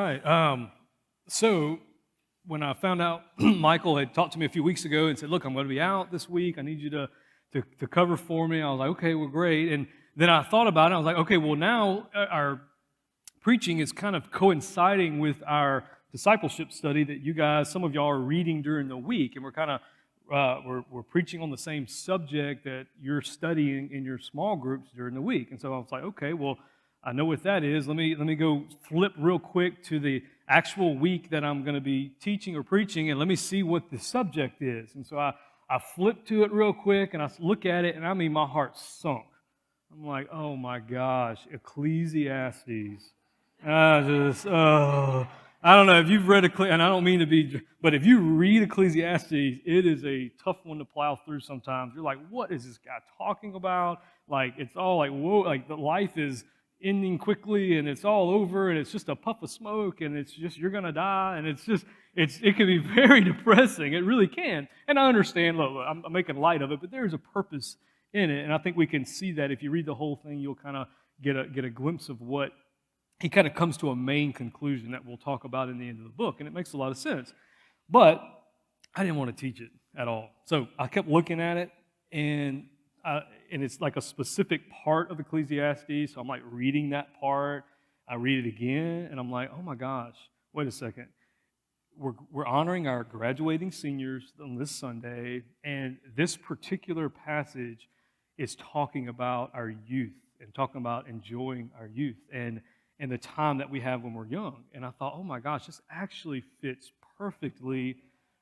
right. So when I found out Michael had talked to me a few weeks ago and said, look, I'm going to be out this week. I need you to cover for me. I was like, okay, well, great. And then I thought about it. I was like, okay, well, now our preaching is kind of coinciding with our discipleship study that you guys, some of y'all are reading during the week. And we're kind of, we're preaching on the same subject that you're studying in your small groups during the week. And so I was like, okay, well, I know what that is. Let me go flip real quick to the actual week that I'm going to be teaching or preaching, and let me see what the subject is. And so I flipped to it real quick, and I look at it, and I mean, my heart sunk. I'm like, oh my gosh, Ecclesiastes. I don't know if you've read Ecclesiastes, and I don't mean to be, but if you read Ecclesiastes, it is a tough one to plow through sometimes. You're like, what is this guy talking about? Like, it's all like, whoa, like the life is ending quickly, and it's all over, and it's just a puff of smoke, and it's just, you're going to die, and it can be very depressing. It really can. And I understand, look, I'm making light of it, but there's a purpose in it, and I think we can see that if you read the whole thing, you'll kind of get a glimpse of what he kind of comes to a main conclusion that we'll talk about in the end of the book, and it makes a lot of sense. But I didn't want to teach it at all. So I kept looking at it, and it's like a specific part of Ecclesiastes, so I'm like reading that part. I read it again, and I'm like, oh my gosh, wait a second. We're honoring our graduating seniors on this Sunday, and this particular passage is talking about our youth and talking about enjoying our youth and the time that we have when we're young. And I thought, oh my gosh, this actually fits perfectly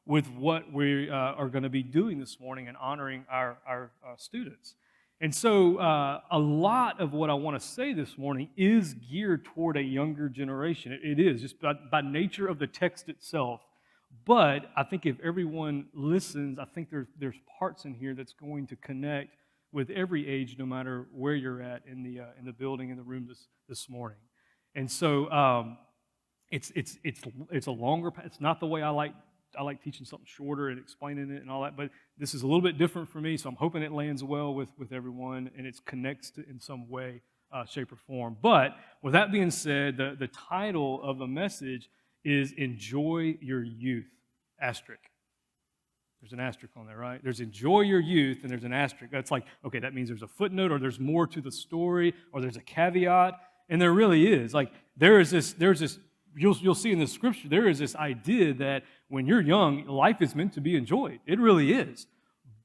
with what we are going to be doing this morning and honoring our students. And so a lot of what I want to say this morning is geared toward a younger generation. It is, just by nature of the text itself. But I think if everyone listens, I think there's parts in here that's going to connect with every age, no matter where you're at in the building, in the room this morning. And so it's a longer. It's not the way I like teaching something shorter and explaining it and all that, but this is a little bit different for me, so I'm hoping it lands well with everyone and it connects in some way, shape, or form. But with that being said, the title of the message is Enjoy Your Youth, asterisk. There's an asterisk on there, right? There's enjoy your youth, and there's an asterisk. That's like, okay, that means there's a footnote, or there's more to the story, or there's a caveat, and there really is. Like, there's this, you'll see in the scripture, there is this idea that when you're young, life is meant to be enjoyed. It really is.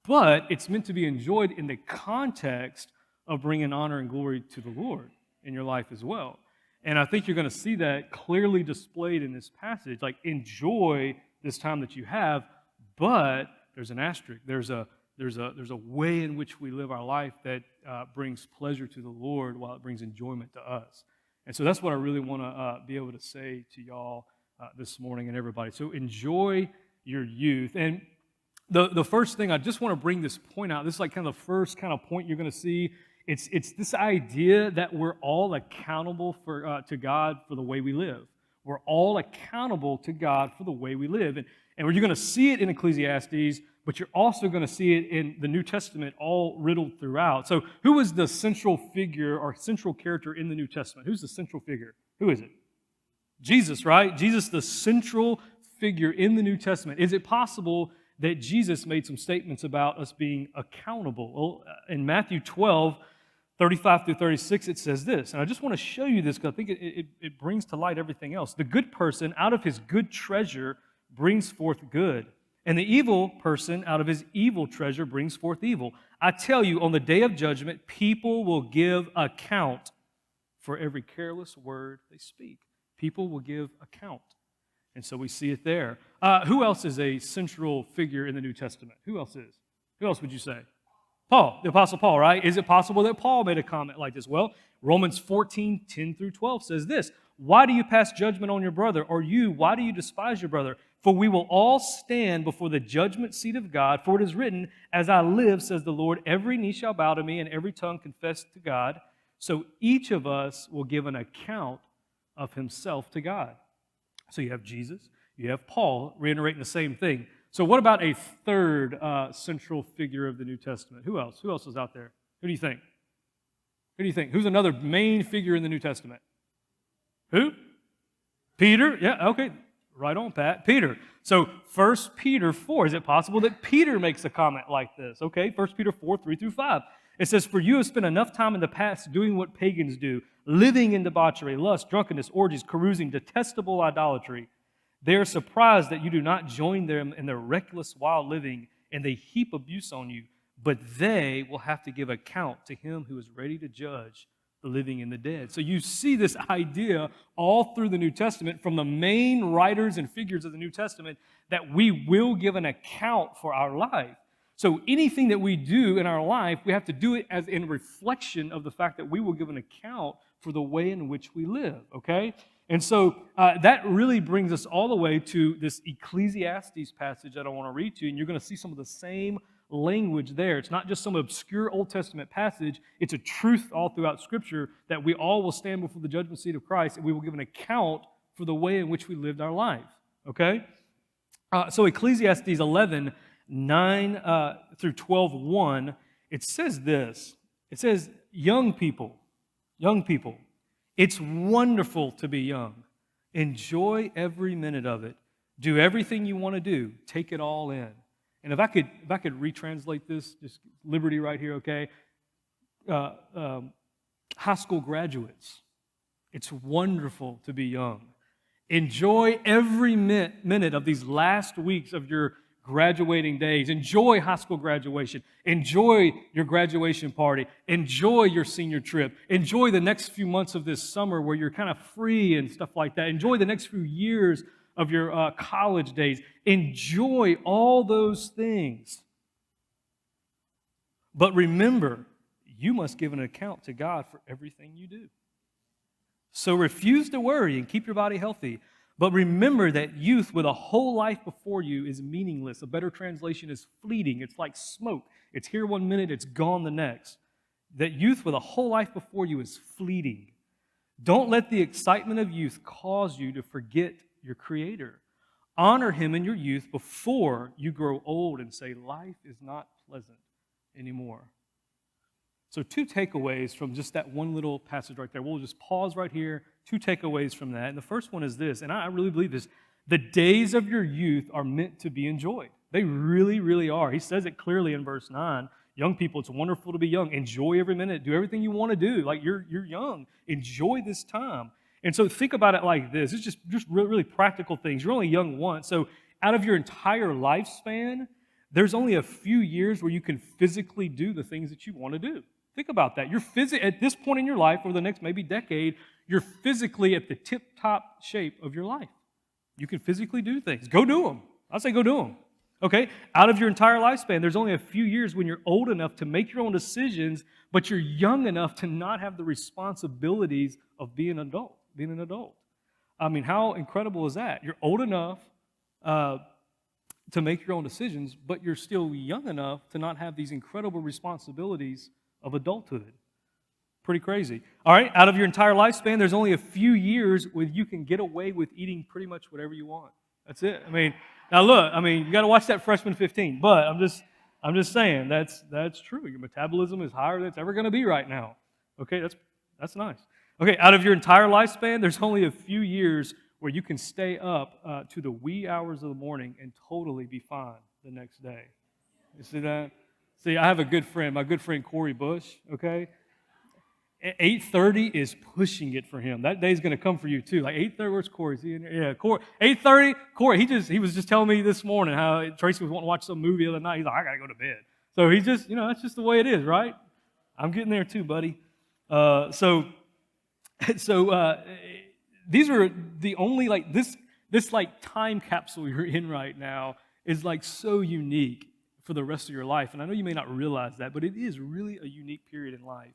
But it's meant to be enjoyed in the context of bringing honor and glory to the Lord in your life as well. And I think you're going to see that clearly displayed in this passage. Like, enjoy this time that you have, but there's an asterisk. There's a way in which we live our life that brings pleasure to the Lord while it brings enjoyment to us. And so that's what I really want to be able to say to y'all this morning and everybody. So enjoy your youth. And the first thing, I just want to bring this point out. This is like kind of the first kind of point you're going to see. It's this idea that we're all accountable to God for the way we live. We're all accountable to God for the way we live. And you're going to see it in Ecclesiastes, but you're also going to see it in the New Testament all riddled throughout. So who is the central figure or central character in the New Testament? Who's the central figure? Who is it? Jesus, right? Jesus, the central figure in the New Testament. Is it possible that Jesus made some statements about us being accountable? Well, in Matthew 12, 35 through 36, it says this, and I just want to show you this because I think it brings to light everything else. The good person out of his good treasure brings forth good, and the evil person out of his evil treasure brings forth evil. I tell you, on the day of judgment, people will give account for every careless word they speak. People will give account. And so we see it there. Who else is a central figure in the New Testament? Who else is? Who else would you say? Paul, the Apostle Paul, right? Is it possible that Paul made a comment like this? Well, Romans 14, 10 through 12 says this, why do you pass judgment on your brother? Or you, why do you despise your brother? For we will all stand before the judgment seat of God. For it is written, as I live, says the Lord, every knee shall bow to me and every tongue confess to God. So each of us will give an account of himself to God. So you have Jesus, you have Paul reiterating the same thing. So what about a third central figure of the New Testament? Who else? Who else is out there? Who do you think? Who do you think? Who's another main figure in the New Testament? Who? Peter, yeah, okay, right on, Pat. Peter. So 1 Peter 4, is it possible that Peter makes a comment like this? Okay, 1 Peter 4, 3 through 5. It says, "For you have spent enough time in the past doing what pagans do, living in debauchery, lust, drunkenness, orgies, carousing, detestable idolatry. They are surprised that you do not join them in their reckless, wild living, and they heap abuse on you. But they will have to give account to him who is ready to judge the living and the dead." So you see this idea all through the New Testament from the main writers and figures of the New Testament that we will give an account for our life. So anything that we do in our life, we have to do it as in reflection of the fact that we will give an account for the way in which we live, okay? And so that really brings us all the way to this Ecclesiastes passage that I want to read to you, and you're going to see some of the same language there. It's not just some obscure Old Testament passage. It's a truth all throughout Scripture that we all will stand before the judgment seat of Christ, and we will give an account for the way in which we lived our life, okay? So Ecclesiastes 11, 9 through 12, 1, it says this. It says, young people, it's wonderful to be young. Enjoy every minute of it. Do everything you want to do. Take it all in. And if I could retranslate this, just liberty right here, okay? High school graduates, it's wonderful to be young. Enjoy every minute of these last weeks of your graduating days. Enjoy high school graduation. Enjoy your graduation party. Enjoy your senior trip. Enjoy the next few months of this summer where you're kind of free and stuff like that. Enjoy the next few years of your college days. Enjoy all those things. But remember, you must give an account to God for everything you do. So refuse to worry and keep your body healthy. But remember that youth with a whole life before you is meaningless. A better translation is fleeting. It's like smoke. It's here one minute, it's gone the next. That youth with a whole life before you is fleeting. Don't let the excitement of youth cause you to forget your Creator. Honor Him in your youth before you grow old and say, life is not pleasant anymore. So 2 takeaways from just that one little passage right there. We'll just pause right here. 2 takeaways from that. And the first one is this, and I really believe this. The days of your youth are meant to be enjoyed. They really, really are. He says it clearly in verse 9. Young people, it's wonderful to be young. Enjoy every minute. Do everything you want to do. Like you're young. Enjoy this time. And so think about it like this. It's just really practical things. You're only young once. So out of your entire lifespan, there's only a few years where you can physically do the things that you want to do. Think about that. You're at this point in your life, over the next maybe decade, you're physically at the tip-top shape of your life. You can physically do things. Go do them. I say go do them. Okay? Out of your entire lifespan, there's only a few years when you're old enough to make your own decisions, but you're young enough to not have the responsibilities of being an adult. I mean, how incredible is that? You're old enough to make your own decisions, but you're still young enough to not have these incredible responsibilities of adulthood. Pretty crazy. All right, out of your entire lifespan, there's only a few years where you can get away with eating pretty much whatever you want. That's it. I mean, now look, you got to watch that Freshman 15, but I'm just saying that's true. Your metabolism is higher than it's ever going to be right now. Okay, that's nice. Okay, out of your entire lifespan, there's only a few years where you can stay up to the wee hours of the morning and totally be fine the next day. You see that? See, I have a good friend, my good friend Corey Bush, okay? 8:30 is pushing it for him. That day's going to come for you too. Like 8:30, where's Corey? Is he in there? Yeah, Corey. 8:30, Corey, he was just telling me this morning how Tracy was wanting to watch some movie the other night. He's like, I got to go to bed. So he's just, that's just the way it is, right? I'm getting there too, buddy. So these are the only, this time capsule you're in right now is so unique for the rest of your life. And I know you may not realize that, but it is really a unique period in life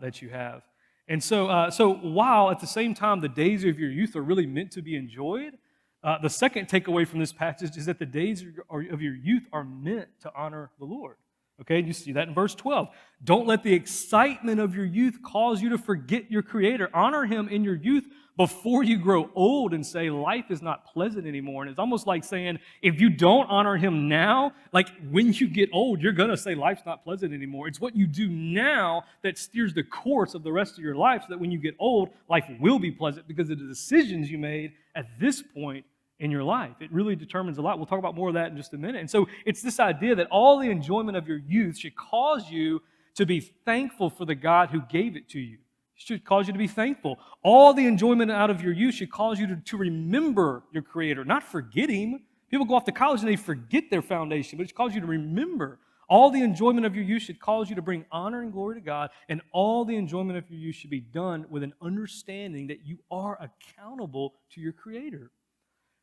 that you have. And so while at the same time the days of your youth are really meant to be enjoyed, the second takeaway from this passage is that the days of your youth are meant to honor the Lord. Okay, you see that in verse 12. Don't let the excitement of your youth cause you to forget your Creator. Honor Him in your youth before you grow old and say life is not pleasant anymore. And it's almost like saying, if you don't honor him now, like when you get old, you're going to say life's not pleasant anymore. It's what you do now that steers the course of the rest of your life, so that when you get old, life will be pleasant because of the decisions you made at this point in your life. It really determines a lot. We'll talk about more of that in just a minute. And so it's this idea that all the enjoyment of your youth should cause you to be thankful for the God who gave it to you. It should cause you to be thankful. All the enjoyment out of your youth should cause you to remember your Creator, not forget Him. People go off to college and they forget their foundation, but it should cause you to remember. All the enjoyment of your youth should cause you to bring honor and glory to God, and all the enjoyment of your youth should be done with an understanding that you are accountable to your Creator.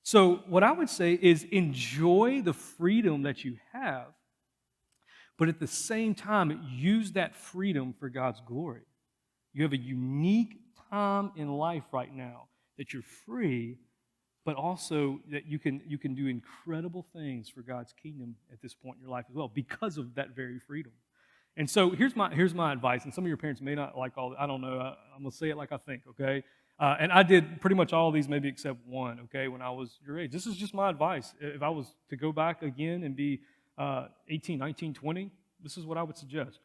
So what I would say is enjoy the freedom that you have, but at the same time, use that freedom for God's glory. You have a unique time in life right now that you're free, but also that you can do incredible things for God's kingdom at this point in your life as well because of that very freedom. And so here's my advice, and some of your parents may not like all that. I don't know. I'm going to say it like I think, okay? And I did pretty much all of these, maybe except one, okay, when I was your age. This is just my advice. If I was to go back again and be 18, 19, 20, this is what I would suggest.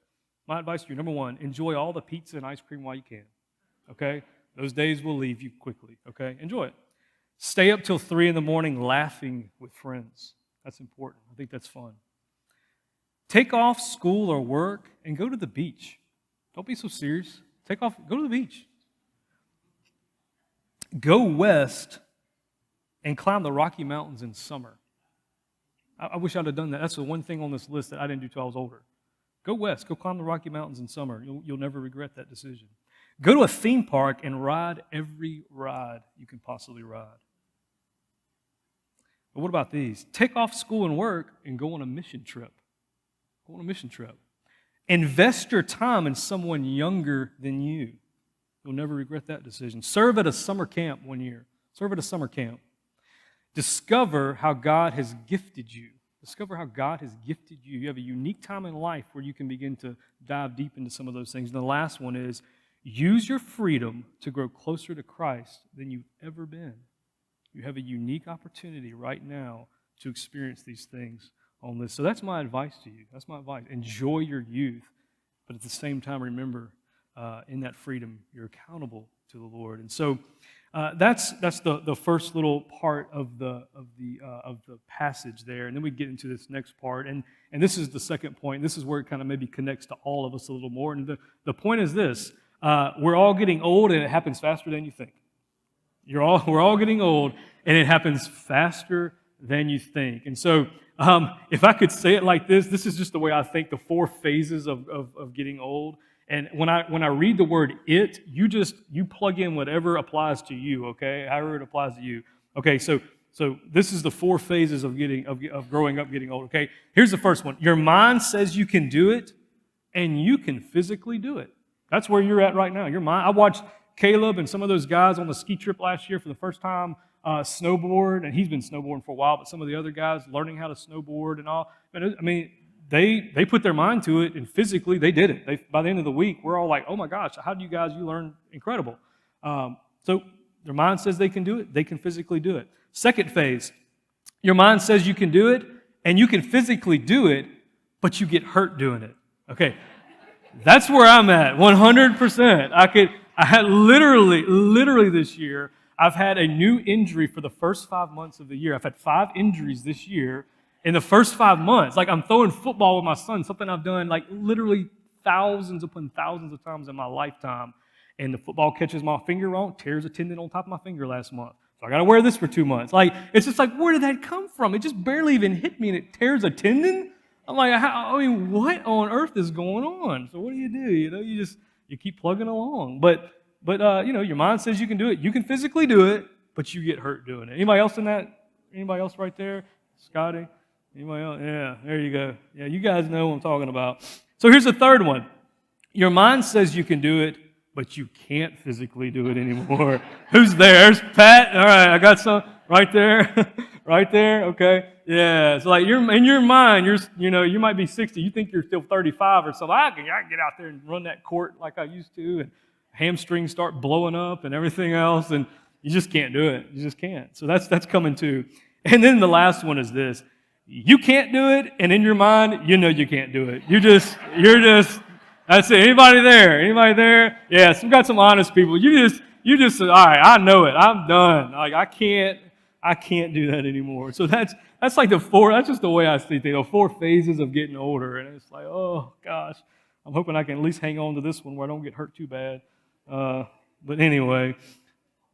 My advice to you, number one, enjoy all the pizza and ice cream while you can, okay? Those days will leave you quickly, okay? Enjoy it. Stay up till 3 in the morning laughing with friends. That's important. I think that's fun. Take off school or work and go to the beach. Don't be so serious. Go to the beach. Go west and climb the Rocky Mountains in summer. I wish I'd have done that. That's the one thing on this list that I didn't do till I was older. Go west. Go climb the Rocky Mountains in summer. You'll never regret that decision. Go to a theme park and ride every ride you can possibly ride. But what about these? Take off school and work and go on a mission trip. Go on a mission trip. Invest your time in someone younger than you. You'll never regret that decision. Serve at a summer camp one year. Serve at a summer camp. Discover how God has gifted you. Discover how God has gifted you. You have a unique time in life where you can begin to dive deep into some of those things. And the last one is use your freedom to grow closer to Christ than you've ever been. You have a unique opportunity right now to experience these things on this. So that's my advice to you. That's my advice. Enjoy your youth, but at the same time, remember, in that freedom, you're accountable to the Lord. And so that's the first little part of the passage there. And then we get into this next part. And this is the second point. This is where it kind of maybe connects to all of us a little more. And the point is this. We're all getting old, and it happens faster than you think. We're all getting old, and it happens faster than you think. And so if I could say it like this is just the way I think the 4 phases of getting old. And when I read the word "it," you plug in whatever applies to you, okay? However it applies to you. Okay, so this is the 4 phases of growing up, getting old. Okay, here's the first one. Your mind says you can do it, and you can physically do it. That's where you're at right now. Your mind. I watched Caleb and some of those guys on the ski trip last year for the first time snowboard, and he's been snowboarding for a while. But some of the other guys learning how to snowboard and all. I mean. They put their mind to it, and physically they did it. By the end of the week, we're all like, oh my gosh, how do you learn incredible? So their mind says they can do it. They can physically do it. Second phase, your mind says you can do it, and you can physically do it, but you get hurt doing it. Okay, that's where I'm at, 100%. I had literally this year, I've had a new injury for the first 5 months of the year. I've had 5 injuries this year. In the first 5 months, like I'm throwing football with my son, something I've done like literally thousands upon thousands of times in my lifetime. And the football catches my finger wrong, tears a tendon on top of my finger last month. So I got to wear this for 2 months. Like, it's just like, where did that come from? It just barely even hit me and it tears a tendon? I'm like, what on earth is going on? So what do? You keep plugging along. But your mind says you can do it. You can physically do it, but you get hurt doing it. Anybody else in that? Anybody else right there? Scotty? Anybody else? Yeah, there you go. Yeah, you guys know what I'm talking about. So here's the third one. Your mind says you can do it, but you can't physically do it anymore. Who's there? There's Pat. All right, I got some right there. Right there, okay. Yeah, it's like in your mind, you might be 60. You think you're still 35 or something. I can get out there and run that court like I used to, and hamstrings start blowing up and everything else. And You just can't do it. You just can't. So that's coming too. And then the last one is this. You can't do it, and in your mind, you know you can't do it. You're just, that's it. Anybody there? Anybody there? Yes, we've got some honest people. You just, all right, I know it. I'm done. Like, I can't do that anymore. So that's like that's just the way I see things, the 4 phases of getting older. And it's like, oh, gosh, I'm hoping I can at least hang on to this one where I don't get hurt too bad. But anyway,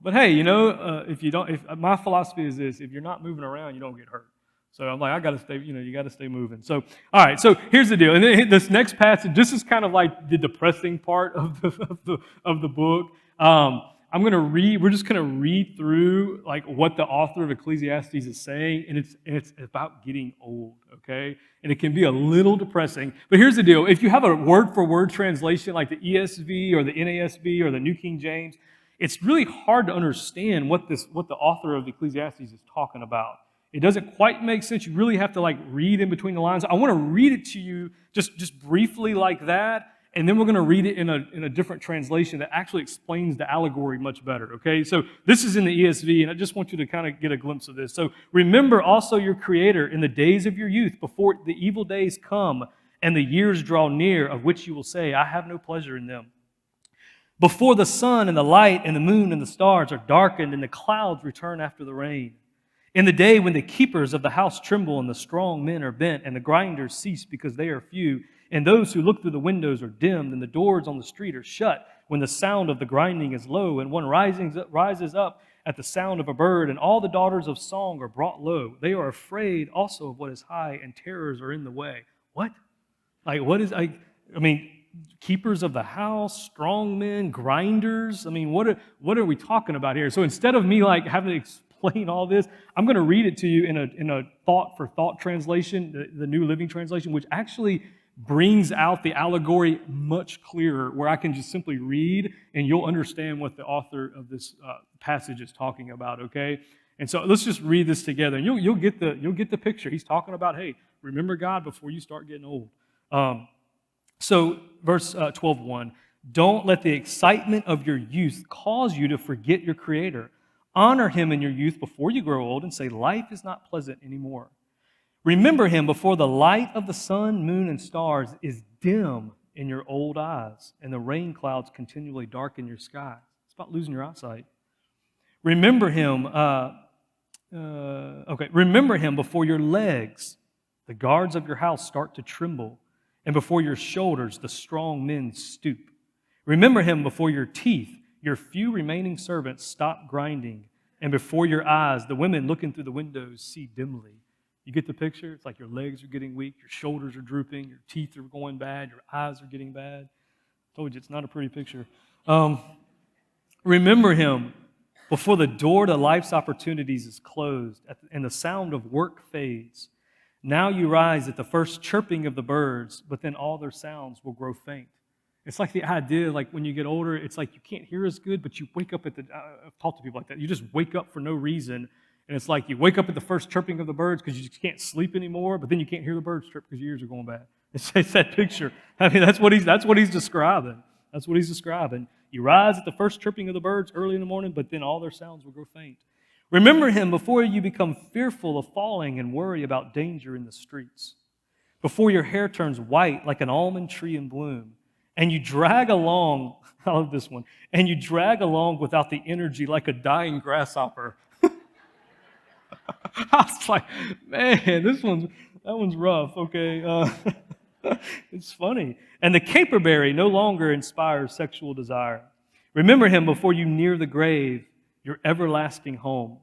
but hey, if my philosophy is this, if you're not moving around, you don't get hurt. So I'm like, I got to stay, you got to stay moving. So, all right, so here's the deal. And then this next passage, this is kind of like the depressing part of the book. We're just going to read through like what the author of Ecclesiastes is saying, and it's about getting old, okay? And it can be a little depressing. But here's the deal. If you have a word-for-word translation like the ESV or the NASB or the New King James, it's really hard to understand what the author of Ecclesiastes is talking about. It doesn't quite make sense. You really have to like read in between the lines. I want to read it to you just briefly like that, and then we're going to read it in a different translation that actually explains the allegory much better, okay? So this is in the ESV, and I just want you to kind of get a glimpse of this. So remember also your Creator in the days of your youth, before the evil days come and the years draw near, of which you will say, I have no pleasure in them. Before the sun and the light and the moon and the stars are darkened and the clouds return after the rain. In the day when the keepers of the house tremble and the strong men are bent and the grinders cease because they are few, and those who look through the windows are dimmed and the doors on the street are shut, when the sound of the grinding is low and one rises up at the sound of a bird, and all the daughters of song are brought low. They are afraid also of what is high, and terrors are in the way. What? Like, what is, keepers of the house, strong men, grinders? I mean, what are we talking about here? So instead of me like having to explain all this, I'm going to read it to you in a thought-for-thought translation, the New Living Translation, which actually brings out the allegory much clearer, where I can just simply read and you'll understand what the author of this passage is talking about, okay? And so let's just read this together, and you'll get the picture. He's talking about, hey, remember God before you start getting old. So verse 12:1, don't let the excitement of your youth cause you to forget your Creator. Honor Him in your youth before you grow old and say, life is not pleasant anymore. Remember Him before the light of the sun, moon, and stars is dim in your old eyes and the rain clouds continually darken your sky. It's about losing your eyesight. Remember Him, remember Him before your legs, the guards of your house start to tremble, and before your shoulders, the strong men stoop. Remember Him before your teeth, your few remaining servants stop grinding, and before your eyes, the women looking through the windows see dimly. You get the picture? It's like your legs are getting weak, your shoulders are drooping, your teeth are going bad, your eyes are getting bad. I told you, it's not a pretty picture. Remember Him before the door to life's opportunities is closed and the sound of work fades. Now you rise at the first chirping of the birds, but then all their sounds will grow faint. It's like the idea, like when you get older, it's like you can't hear as good, but you wake up I've talked to people like that. You just wake up for no reason, and it's like you wake up at the first chirping of the birds because you just can't sleep anymore, but then you can't hear the birds chirp because your ears are going bad. It's that picture. I mean, that's what he's describing. That's what he's describing. You rise at the first chirping of the birds early in the morning, but then all their sounds will grow faint. Remember Him before you become fearful of falling and worry about danger in the streets. Before your hair turns white like an almond tree in bloom, and you drag along, I love this one, and you drag along without the energy like a dying grasshopper. I was like, man, that one's rough, okay? It's funny. And the caperberry no longer inspires sexual desire. Remember Him before you near the grave, your everlasting home,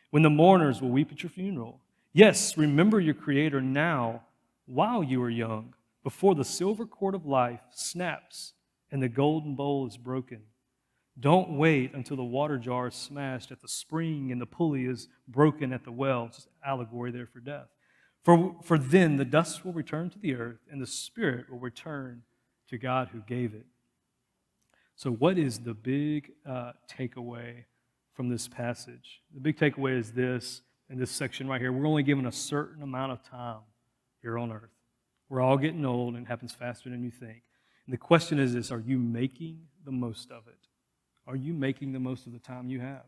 when the mourners will weep at your funeral. Yes, remember your Creator now while you are young, before the silver cord of life snaps and the golden bowl is broken. Don't wait until the water jar is smashed at the spring and the pulley is broken at the well. It's just allegory there for death. For then the dust will return to the earth and the spirit will return to God who gave it. So what is the big takeaway from this passage? The big takeaway is this, in this section right here. We're only given a certain amount of time here on earth. We're all getting old, and it happens faster than you think. And the question is this, are you making the most of it? Are you making the most of the time you have?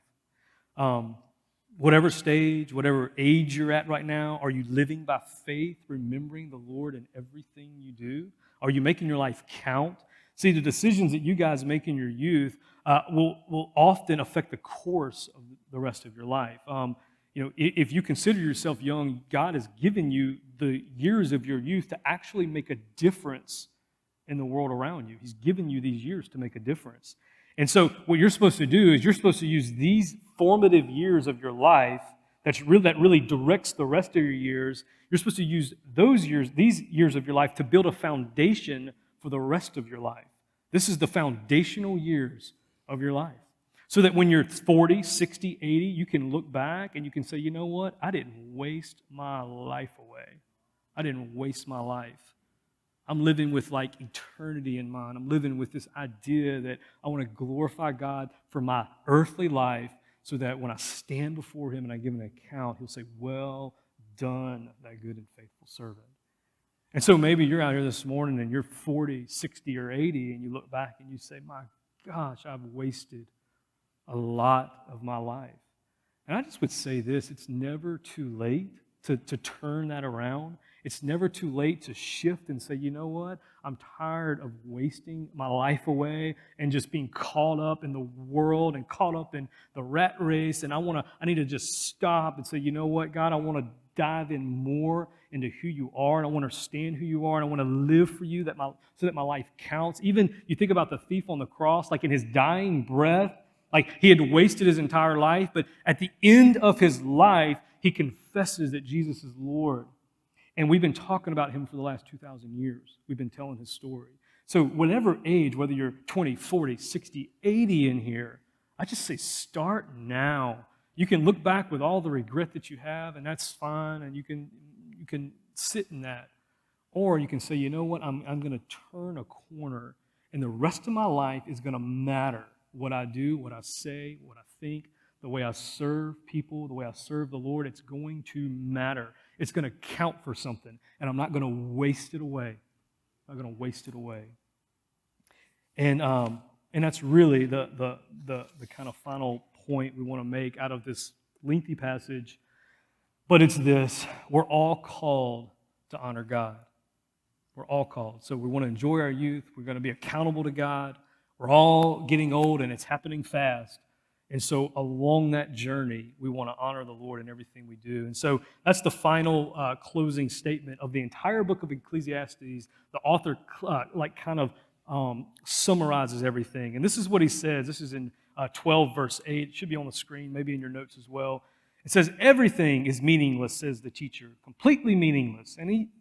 Whatever stage, whatever age you're at right now, are you living by faith, remembering the Lord in everything you do? Are you making your life count? See, the decisions that you guys make in your youth will often affect the course of the rest of your life. If you consider yourself young, God has given you the years of your youth to actually make a difference in the world around you. He's given you these years to make a difference. And so what you're supposed to do is you're supposed to use these formative years of your life that really directs the rest of your years. You're supposed to use these years of your life to build a foundation for the rest of your life. This is the foundational years of your life. So that when you're 40, 60, 80, you can look back and you can say, you know what? I didn't waste my life away. I didn't waste my life. I'm living with like eternity in mind. I'm living with this idea that I want to glorify God for my earthly life so that when I stand before Him and I give an account, He'll say, well done, thy good and faithful servant. And so maybe you're out here this morning and you're 40, 60, or 80, and you look back and you say, my gosh, I've wasted a lot of my life. And I just would say this, it's never too late to turn that around. It's never too late to shift and say, you know what? I'm tired of wasting my life away and just being caught up in the world and caught up in the rat race. And I need to just stop and say, you know what, God, I want to dive in more into who you are, and I want to understand who you are, and I want to live for you so that my life counts. Even you think about the thief on the cross, like in his dying breath, like he had wasted his entire life, but at the end of his life, he confesses that Jesus is Lord. And we've been talking about him for the last 2,000 years. We've been telling his story. So whatever age, whether you're 20, 40, 60, 80 in here, I just say start now. You can look back with all the regret that you have, and that's fine, and you can sit in that. Or you can say, you know what, I'm going to turn a corner, and the rest of my life is going to matter. What I do, what I say, what I think, the way I serve people, the way I serve the Lord, it's going to matter. It's going to count for something, and I'm not going to waste it away. I'm not going to waste it away. And that's really the kind of final point we want to make out of this lengthy passage. But it's this: we're all called to honor God. We're all called. So we want to enjoy our youth. We're going to be accountable to God. We're all getting old, and it's happening fast. And so along that journey, we want to honor the Lord in everything we do. And so that's the final closing statement of the entire book of Ecclesiastes. The author summarizes everything. And this is what he says. This is in 12 verse 8. It should be on the screen, maybe in your notes as well. It says, everything is meaningless, says the teacher, completely meaningless.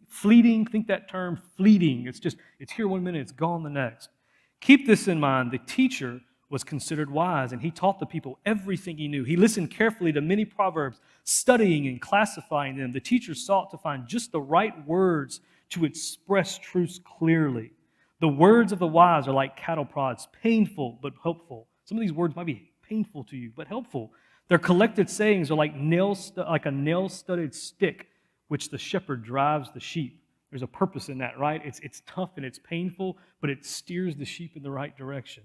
Fleeting, think that term, fleeting. It's here one minute, it's gone the next. Keep this in mind. The teacher was considered wise, and he taught the people everything he knew. He listened carefully to many proverbs, studying and classifying them. The teacher sought to find just the right words to express truths clearly. The words of the wise are like cattle prods, painful but helpful. Some of these words might be painful to you, but helpful. Their collected sayings are like a nail-studded stick, which the shepherd drives the sheep. There's a purpose in that, right? It's tough and it's painful, but it steers the sheep in the right direction.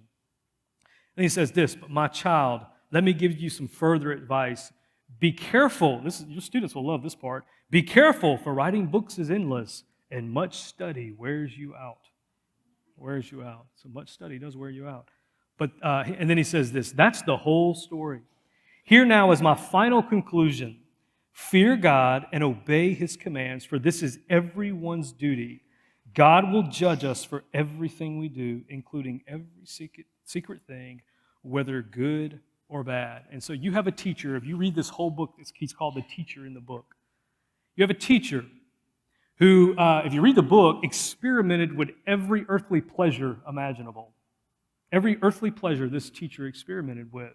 And he says this, but my child, let me give you some further advice. Be careful. Your students will love this part. Be careful, for writing books is endless, and much study wears you out. Wears you out. So much study does wear you out. But and then he says this, that's the whole story. Here now is my final conclusion. Fear God and obey His commands, for this is everyone's duty. God will judge us for everything we do, including every secret thing, whether good or bad. And so you have a teacher. If you read this whole book, he's called the teacher in the book. You have a teacher who, if you read the book, experimented with every earthly pleasure imaginable. Every earthly pleasure this teacher experimented with,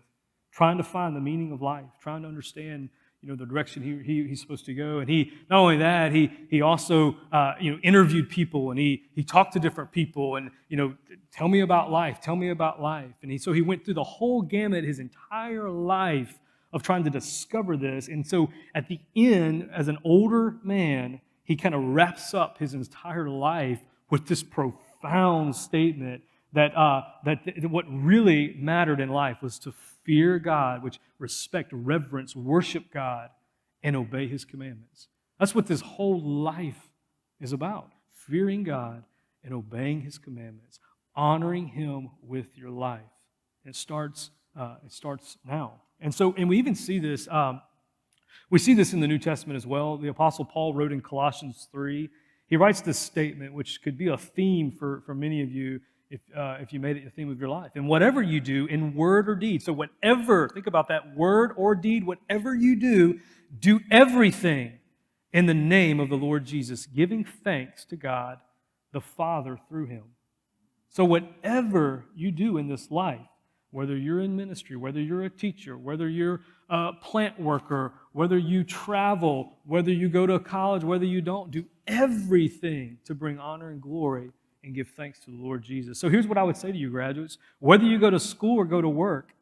trying to find the meaning of life, trying to understand the direction he's supposed to go. And he, not only that, he also interviewed people, and he talked to different people, and tell me about life. And so he went through the whole gamut, his entire life, of trying to discover this. And so at the end, as an older man, he kind of wraps up his entire life with this profound statement that what really mattered in life was to fear God, which respect, reverence, worship God, and obey His commandments. That's what this whole life is about, fearing God and obeying His commandments, honoring Him with your life. And it starts now. And we even see this. We see this in the New Testament as well. The Apostle Paul wrote in Colossians 3. He writes this statement, which could be a theme for many of you if you made it a theme of your life. And whatever you do in word or deed, so whatever, think about that, word or deed, whatever you do everything in the name of the Lord Jesus, giving thanks to God the Father through Him. So whatever you do in this life, whether you're in ministry, whether you're a teacher, whether you're a plant worker, whether you travel, whether you go to college, whether you don't, do everything to bring honor and glory and give thanks to the Lord Jesus. So here's what I would say to you, graduates. Whether you go to school or go to work,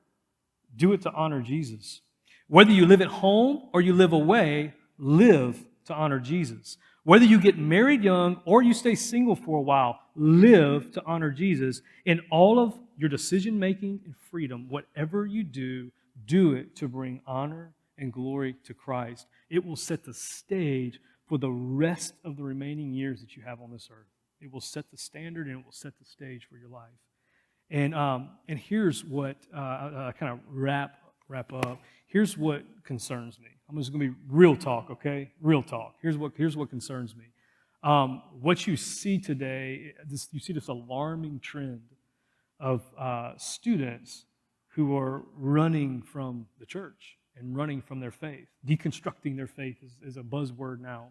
do it to honor Jesus. Whether you live at home or you live away, live to honor Jesus. Whether you get married young or you stay single for a while, live to honor Jesus. In all of your decision-making and freedom, whatever you do it to bring honor and glory to Christ. It will set the stage for the rest of the remaining years that you have on this earth. It will set the standard and it will set the stage for your life. And here's what I kind of wrap up. Here's what concerns me. I'm just going to be real talk, okay? Real talk. Here's what concerns me. What you see today, you see this alarming trend of students who are running from the church and running from their faith. Deconstructing their faith is a buzzword now.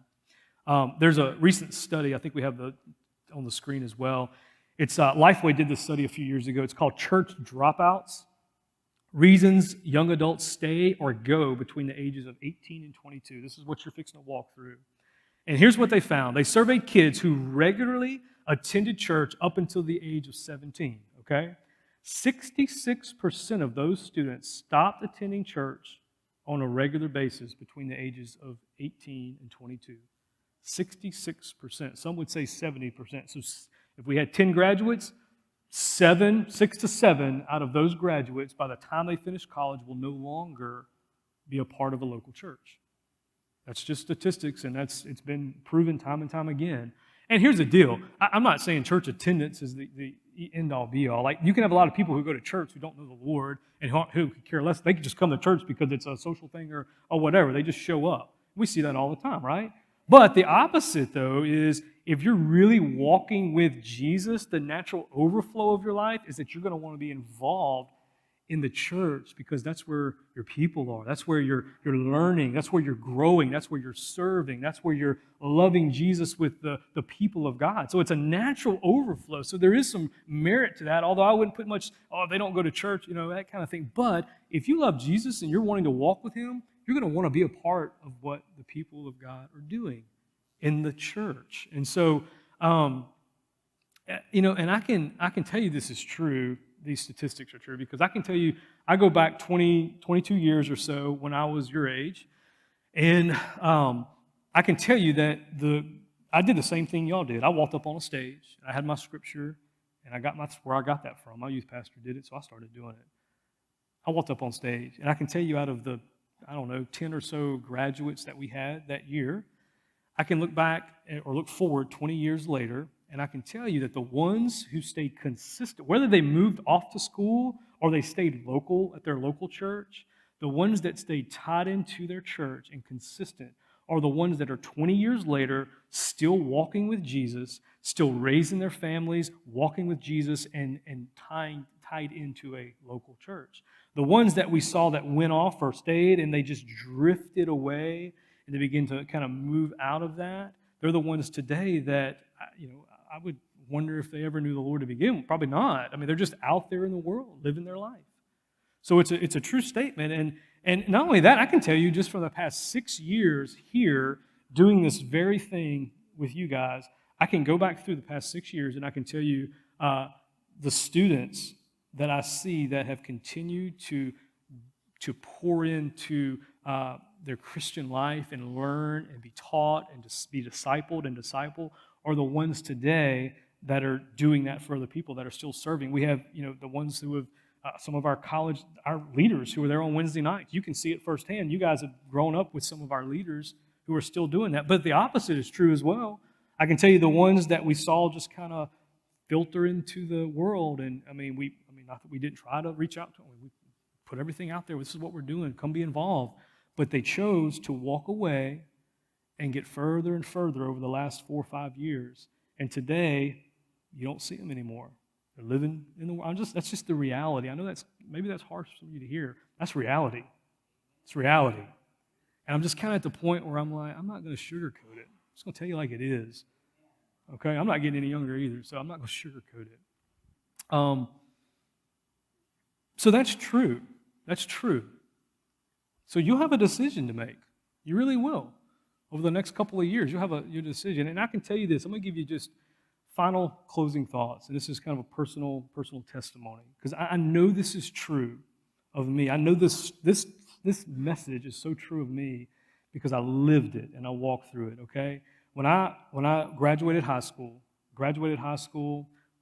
There's a recent study, I think we have on the screen as well. It's Lifeway did this study a few years ago. It's called Church Dropouts. Reasons young adults stay or go between the ages of 18 and 22. This is what you're fixing to walk through. And here's what they found. They surveyed kids who regularly attended church up until the age of 17, okay? 66% of those students stopped attending church on a regular basis between the ages of 18 and 22. 66%. Some would say 70%. So if we had 10 graduates, 6 to 7 out of those graduates, by the time they finish college, will no longer be a part of a local church. That's just statistics, and it's been proven time and time again. And here's the deal. I'm not saying church attendance is the end-all, be-all. Like, you can have a lot of people who go to church who don't know the Lord and who could care less. They can just come to church because it's a social thing or whatever. They just show up. We see that all the time, right? But the opposite, though, is if you're really walking with Jesus, the natural overflow of your life is that you're going to want to be involved in the church because that's where your people are. That's where you're learning. That's where you're growing. That's where you're serving. That's where you're loving Jesus with the people of God. So it's a natural overflow. So there is some merit to that, although I wouldn't put much, they don't go to church, that kind of thing. But if you love Jesus and you're wanting to walk with Him, you're going to want to be a part of what the people of God are doing in the church. And so, and I can tell you this is true. These statistics are true because I can tell you, I go back 22 years or so when I was your age, and I can tell you that I did the same thing y'all did. I walked up on a stage, I had my scripture, and where I got that from. My youth pastor did it, so I started doing it. I walked up on stage, and I can tell you out of the 10 or so graduates that we had that year, I can look back or look forward 20 years later, and I can tell you that the ones who stayed consistent, whether they moved off to school or they stayed local at their local church, the ones that stayed tied into their church and consistent are the ones that are 20 years later still walking with Jesus, still raising their families, walking with Jesus, and tied into a local church. The ones that we saw that went off or stayed and they just drifted away and they begin to kind of move out of that, they're the ones today that, I would wonder if they ever knew the Lord to begin with. Probably not. I mean, they're just out there in the world living their life. So it's a true statement. And not only that, I can tell you just for the past 6 years here doing this very thing with you guys, I can go back through the past 6 years and I can tell you the students that I see that have continued to pour into their Christian life and learn and be taught and to be discipled and disciple are the ones today that are doing that for other people that are still serving. We have, the ones who have some of our college, our leaders who were there on Wednesday nights. You can see it firsthand. You guys have grown up with some of our leaders who are still doing that. But the opposite is true as well. I can tell you the ones that we saw just kind of filter into the world. And not that we didn't try to reach out to them. We put everything out there. This is what we're doing. Come be involved. But they chose to walk away and get further and further over the last 4 or 5 years. And today, you don't see them anymore. They're living in the world. That's just the reality. I know maybe that's harsh for you to hear. That's reality. It's reality. And I'm just kind of at the point where I'm like, I'm not going to sugarcoat it. I'm just going to tell you like it is. Okay? I'm not getting any younger either, so I'm not going to sugarcoat it. So that's true. That's true. So you'll have a decision to make. You really will. Over the next couple of years, you'll have your decision. And I can tell you this. I'm going to give you just final closing thoughts. And this is kind of a personal testimony. Because I know this is true of me. I know this message is so true of me because I lived it and I walked through it, okay? When I graduated high school,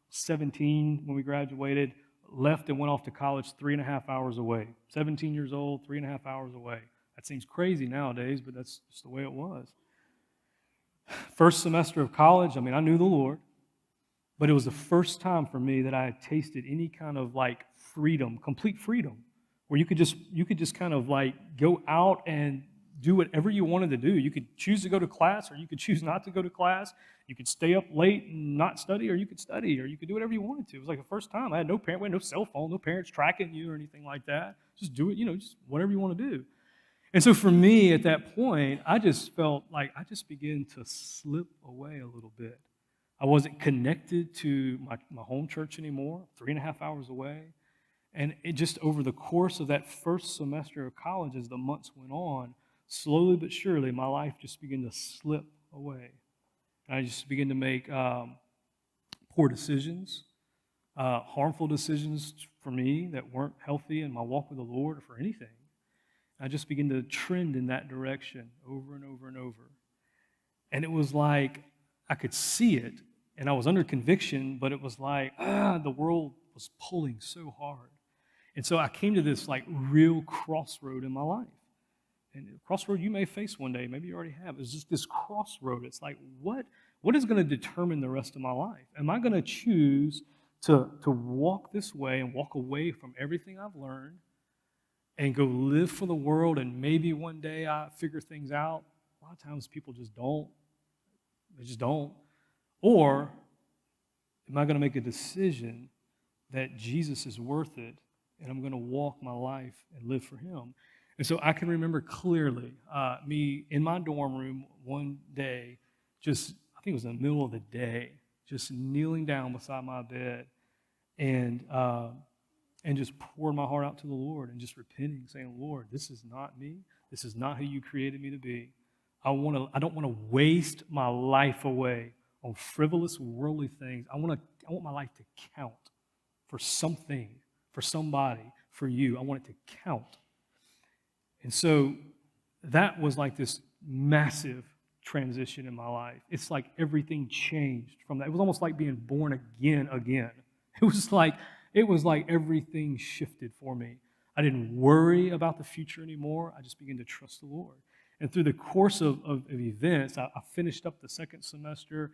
17 when we graduated, left and went off to college 3.5 hours away. 17 years old, 3.5 hours away. That seems crazy nowadays, but that's just the way it was. First semester of college, I knew the Lord, but it was the first time for me that I had tasted any kind of like freedom, complete freedom, where you could just kind of like go out and do whatever you wanted to do. You could choose to go to class, or you could choose not to go to class. You could stay up late and not study, or you could study, or you could do whatever you wanted to. It was like the first time. I had no parent, we had no cell phone, no parents tracking you or anything like that. Just do it, just whatever you want to do. And so for me, at that point, I just felt like I just began to slip away a little bit. I wasn't connected to my home church anymore, 3.5 hours away. And it just over the course of that first semester of college, as the months went on, slowly but surely, my life just began to slip away. And I just began to make poor decisions, harmful decisions for me that weren't healthy in my walk with the Lord or for anything. I just began to trend in that direction over and over and over. And it was like I could see it, and I was under conviction, but it was like, the world was pulling so hard. And so I came to this like real crossroad in my life. And a crossroad you may face one day, maybe you already have. It's just this crossroad. It's like, what is going to determine the rest of my life? Am I going to choose to walk this way and walk away from everything I've learned and go live for the world, and maybe one day I figure things out? A lot of times people just don't. They just don't. Or am I going to make a decision that Jesus is worth it, and I'm going to walk my life and live for Him? And so I can remember clearly me in my dorm room one day, I think it was in the middle of the day, just kneeling down beside my bed and just pouring my heart out to the Lord and just repenting, saying, Lord, this is not me. This is not who you created me to be. I don't want to waste my life away on frivolous, worldly things. I want my life to count for something, for somebody, for you. I want it to count. And so that was like this massive transition in my life. It's like everything changed from that. It was almost like being born again. It was like everything shifted for me. I didn't worry about the future anymore. I just began to trust the Lord. And through the course of events, I finished up the second semester,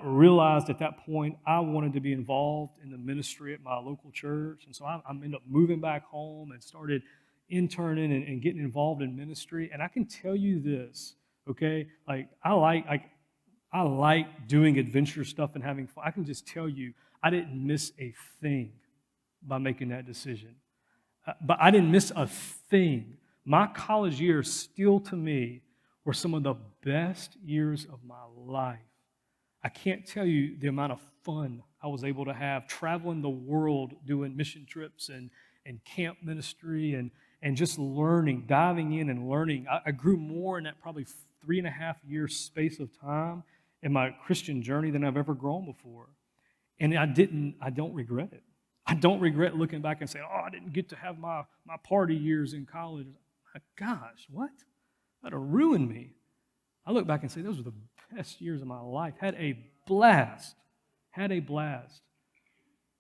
realized at that point I wanted to be involved in the ministry at my local church. And so I ended up moving back home and started interning and getting involved in ministry. And I can tell you this, okay? Like I like doing adventure stuff and having fun. I can just tell you, I didn't miss a thing by making that decision. But I didn't miss a thing. My college years still, to me, were some of the best years of my life. I can't tell you the amount of fun I was able to have traveling the world, doing mission trips and camp ministry and just learning, diving in and learning. I grew more in that probably 3.5 year space of time in my Christian journey than I've ever grown before. And I don't regret it. I don't regret looking back and saying, I didn't get to have my party years in college. My gosh, what? That'd have ruined me. I look back and say, those were the best years of my life. Had a blast.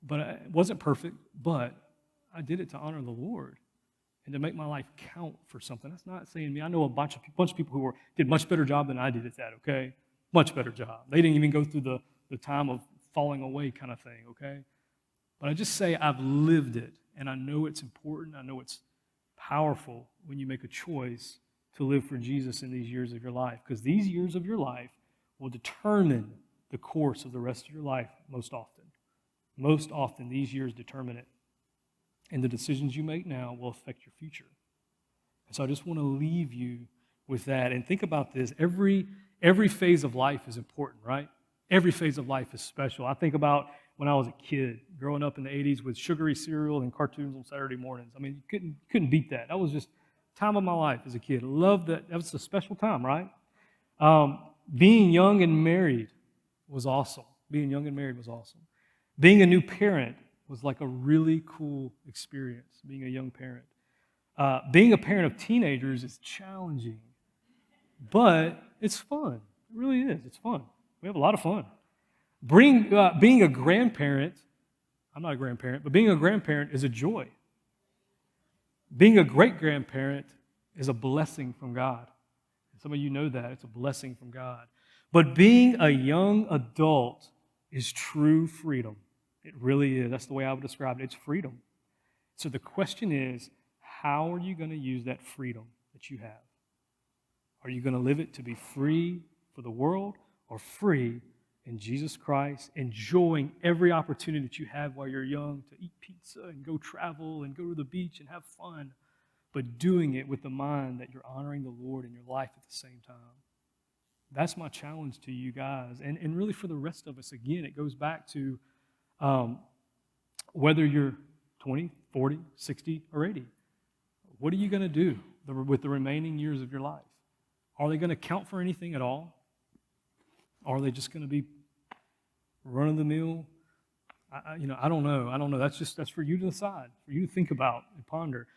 But it wasn't perfect, but I did it to honor the Lord and to make my life count for something. That's not saying me. I know a bunch of people who did a much better job than I did at that, okay? Much better job. They didn't even go through the time of falling away kind of thing, okay? But I just say I've lived it, and I know it's important. I know it's powerful when you make a choice to live for Jesus in these years of your life, because these years of your life will determine the course of the rest of your life most often. Most often, these years determine it. And the decisions you make now will affect your future. And so I just want to leave you with that. And think about this. Every phase of life is important, right? Every phase of life is special. I think about when I was a kid, growing up in the 80s with sugary cereal and cartoons on Saturday mornings. I mean, you couldn't beat that. That was just time of my life as a kid. Loved that. That was a special time, right? Being young and married was awesome. Being young and married was awesome. Being a new parent was like a really cool experience, being a young parent. Being a parent of teenagers is challenging, but it's fun. It really is. It's fun. We have a lot of fun. Being a grandparent, I'm not a grandparent, but being a grandparent is a joy. Being a great-grandparent is a blessing from God. Some of you know that. It's a blessing from God. But being a young adult is true freedom. It really is. That's the way I would describe it. It's freedom. So the question is, how are you going to use that freedom that you have? Are you going to live it to be free for the world or free in Jesus Christ, enjoying every opportunity that you have while you're young to eat pizza and go travel and go to the beach and have fun, but doing it with the mind that you're honoring the Lord in your life at the same time? That's my challenge to you guys. And really for the rest of us, again, it goes back to whether you're 20, 40, 60, or 80. What are you going to do with the remaining years of your life? Are they going to count for anything at all? Or are they just going to be run-of-the-mill? I don't know. That's for you to decide, for you to think about and ponder.